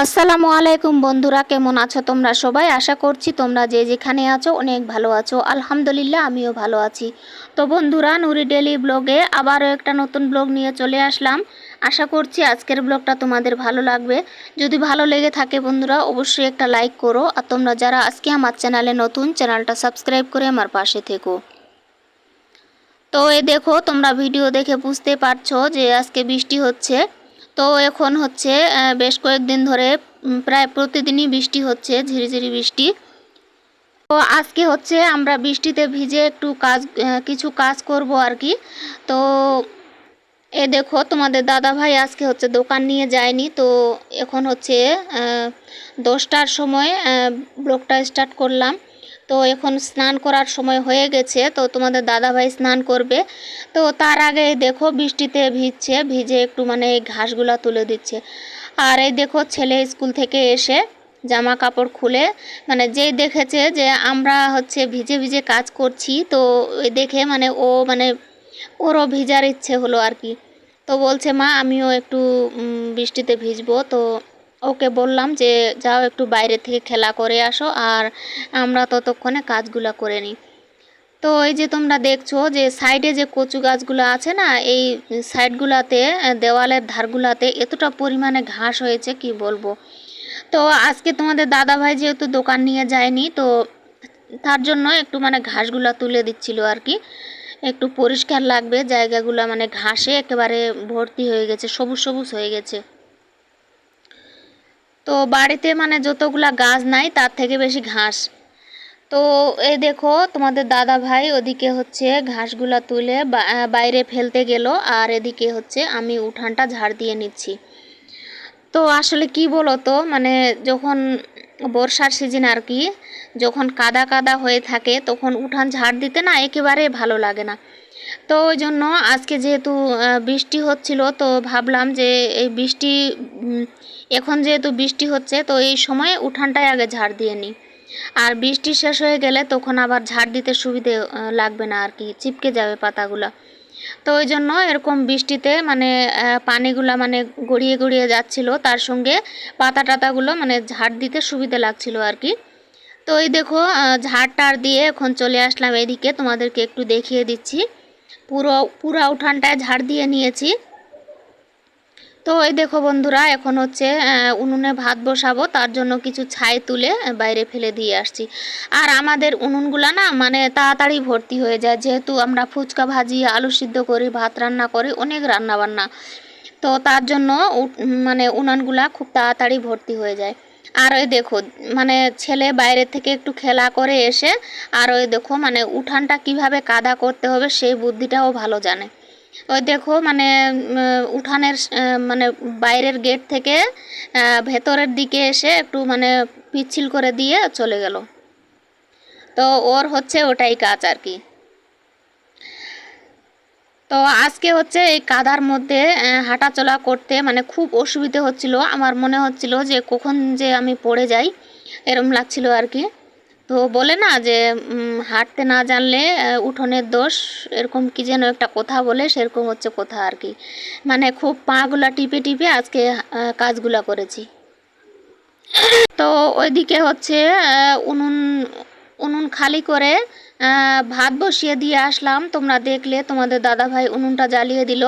আসসালামু আলাইকুম বন্ধুরা, কেমন আছো তোমরা সবাই? আশা করছি তোমরা যে যেখানে আছো অনেক ভালো আছো। আলহামদুলিল্লাহ, আমিও ভালো আছি। তো বন্ধুরা, নুরি ডেলি ব্লগে আবারও একটা নতুন ব্লগ নিয়ে চলে আসলাম। আশা করছি আজকের ব্লগটা তোমাদের ভালো লাগবে। যদি ভালো লেগে থাকে বন্ধুরা, অবশ্যই একটা লাইক করো। আর তোমরা যারা আজকে আমার চ্যানেলে নতুন, চ্যানেলটা সাবস্ক্রাইব করে আমার পাশে থেকো। তো এই দেখো, তোমরা ভিডিও দেখে বুঝতে পারছো যে আজকে বৃষ্টি হচ্ছে। তো এখন হচ্ছে বেশ কয়েকদিন ধরে প্রায় প্রতিদিনই বৃষ্টি হচ্ছে, ঝিরিঝিরি বৃষ্টি। তো আজকে হচ্ছে আমরা বৃষ্টিতে ভিজে একটু কিছু কাজ করব আর কি। তো এ দেখো, তোমাদের দাদা ভাই আজকে হচ্ছে দোকান নিয়ে যায়নি। তো এখন হচ্ছে 10টার সময় ব্লগটা স্টার্ট করলাম। তো এখন স্নান করার সময় হয়ে গেছে, তো তোমাদের দাদা ভাই স্নান করবে। তো তার আগে দেখো বৃষ্টিতে ভিজছে, ভিজে একটু মানে ঘাসগুলা তুলে দিচ্ছে। আর এই দেখো, ছেলে স্কুল থেকে এসে জামা কাপড় খুলে মানে যেই দেখেছে যে আমরা হচ্ছে ভিজে ভিজে কাজ করছি, তো ওই দেখে মানে ওরও ভিজার ইচ্ছে হলো আর কি। তো বলছে, মা আমিও একটু বৃষ্টিতে ভিজবো। তো ওকে বললাম যে যাও একটু বাইরে থেকে খেলা করে আসো, আর আমরা ততক্ষণে কাজগুলো করে নিই। তো এই যে তোমরা দেখছো যে সাইডে যে কচু গাছগুলো আছে না, এই সাইডগুলাতে দেওয়ালের ধারগুলাতে এতটা পরিমাণে ঘাস হয়েছে কি বলবো। তো আজকে তোমাদের দাদা ভাই যেহেতু দোকান নিয়ে যায়নি, তো তার জন্য একটু মানে ঘাসগুলা তুলে দিচ্ছিল আর কি। একটু পরিষ্কার লাগবে জায়গাগুলো, মানে ঘাসে একেবারে ভর্তি হয়ে গেছে, সবুজ সবুজ হয়ে গেছে। তো বাড়িতে মানে যতগুলা গাছ নাই তার থেকে বেশি ঘাস। তো এই দেখো, তোমাদের দাদা ভাই ওদিকে হচ্ছে ঘাসগুলা তুলে বাইরে ফেলতে গেল, আর এদিকে হচ্ছে আমি উঠানটা ঝাড় দিয়ে নিচ্ছি। তো আসলে কি বলো তো, মানে যখন বর্ষার সিজন আর কি, যখন কাদা কাদা হয়ে থাকে তখন উঠান ঝাড় দিতে না একেবারে ভালো লাগে না। তো ওই জন্য আজকে যেহেতু বৃষ্টি হচ্ছিল, তো ভাবলাম যে এই এখন যেহেতু বৃষ্টি হচ্ছে, তো এই সময় উঠানটাই আগে ঝাড় দিয়ে নিই। আর বৃষ্টি শেষ হয়ে গেলে তখন আবার ঝাড় দিতে সুবিধে লাগবে না আর কি, চিপকে যাবে পাতাগুলা। তো ওই জন্য এরকম বৃষ্টিতে মানে পানিগুলা মানে গড়িয়ে গড়িয়ে যাচ্ছিল, তার সঙ্গে পাতা টাতাগুলো মানে ঝাড় দিতে সুবিধা লাগছিল আর কি। তো এই দেখো, ঝাড় টাড় দিয়ে এখন চলে আসলাম এদিকে, তোমাদেরকে একটু দেখিয়ে দিচ্ছি। পুরো উঠানটায় ঝাড় দিয়ে নিয়েছি। তো এই দেখো বন্ধুরা, এখন হচ্ছে উনুনে ভাত বসাবো, তার জন্য কিছু ছাই তুলে বাইরে ফেলে দিয়ে আসছি। আর আমাদের উনুনগুলা না মানে তাড়াতাড়ি ভর্তি হয়ে যায়, যেহেতু আমরা ফুচকা ভাজি, আলু সিদ্ধ করি, ভাত রান্না করি, অনেক রান্না বান্না। তো তার জন্য মানে উনানগুলা খুব তাড়াতাড়ি ভর্তি হয়ে যায়। আর ওই দেখো, মানে ছেলে বাইরে থেকে একটু খেলা করে এসে, আর ওই দেখো মানে উঠানটা কিভাবে কাদা করতে হবে সেই বুদ্ধিটাও ভালো জানে। ওই দেখো মানে উঠানের মানে বাইরের গেট থেকে ভেতরের দিকে এসে একটু মানে পিচ্ছিল করে দিয়ে চলে গেল। তো ওর হচ্ছে ওটাই কাজ আর কি। তো আজকে হচ্ছে এই কাদার মধ্যে হাঁটাচলা করতে মানে খুব অসুবিধে হচ্ছিল, আমার মনে হচ্ছিল যে কখন যে আমি পড়ে যাই, এরম লাগছিল আর কি। তো বলে না যে হাঁটতে না জানলে উঠোনের দোষ, এরকম কি যেন একটা কথা বলে, সেরকম হচ্ছে কথা আর কি। মানে খুব পাগুলা টিপে টিপে আজকে কাজগুলা করেছি। তো ওইদিকে হচ্ছে উনুন উনুন খালি করে ভাত বসিয়ে দিয়ে আসলাম। তোমরা দেখলে তোমাদের দাদা ভাই উনুনটা জ্বালিয়ে দিল।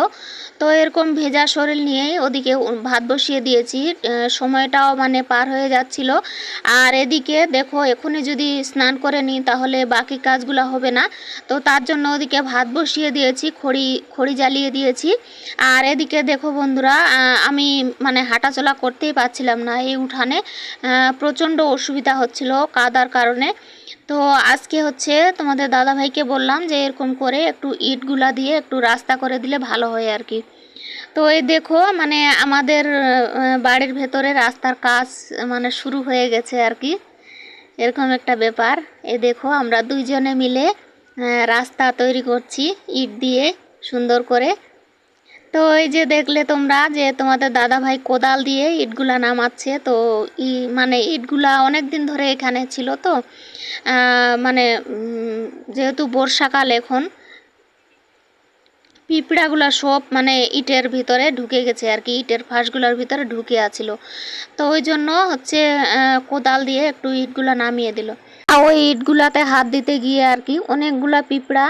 তো এরকম ভেজা শরীর নিয়েই ওদিকে ভাত বসিয়ে দিয়েছি। সময়টাও মানে পার হয়ে যাচ্ছিল। আর এদিকে দেখো, এখনই যদি স্নান করে নিই তাহলে বাকি কাজগুলো হবে না। তো তার জন্য ওদিকে ভাত বসিয়ে দিয়েছি, খড়ি জ্বালিয়ে দিয়েছি। আর এদিকে দেখো বন্ধুরা, আমি মানে হাঁটাচলা করতেই পারছিলাম না এই উঠানে, প্রচণ্ড অসুবিধা হচ্ছিল কাদার কারণে। তো আজকে হচ্ছে তোমাদের দাদাভাইকে বললাম যে এরকম করে একটু ইটগুলা দিয়ে একটু রাস্তা করে দিলে ভালো হয় আর কি। তো এই দেখো মানে আমাদের বাড়ির ভেতরে রাস্তার কাজ মানে শুরু হয়ে গেছে আর কি, এরকম একটা ব্যাপার। এই দেখো আমরা দুইজনে মিলে রাস্তা তৈরি করছি ইট দিয়ে সুন্দর করে। তো এই যে দেখলে তোমরা যে তোমাদের দাদা ভাই কোদাল দিয়ে ইটগুলা নামাচ্ছে। তো মানে ইটগুলা অনেক দিন ধরে এখানে ছিল, তো মানে যেহেতু বর্ষাকাল এখন, পিঁপড়াগুলা সব মানে ইটের ভিতরে ঢুকে গেছে আর কি, ইটের ফাঁসগুলোর ভিতরে ঢুকে আছিল। তো ওই জন্য হচ্ছে কোদাল দিয়ে একটু ইটগুলা নামিয়ে দিল। আর ওই ইটগুলাতে হাত দিতে গিয়ে আর কি অনেকগুলা পিঁপড়া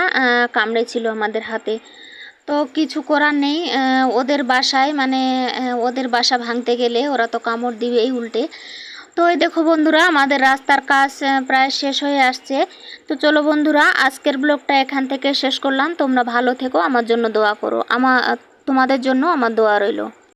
কামড়েছিল আমাদের হাতে। তো কিছু করার নেই, ওদের বাসায় মানে ওদের বাসা ভাঙতে গেলে ওরা তো কামড় দিবেই উল্টে। তো এই দেখো বন্ধুরা, আমাদের রাস্তার কাজ প্রায় শেষ হয়ে আসছে। তো চলো বন্ধুরা, আজকের ব্লগটা এখান থেকে শেষ করলাম। তোমরা ভালো থেকো, আমার জন্য দোয়া করো, তোমাদের জন্য আমার দোয়া রইলো।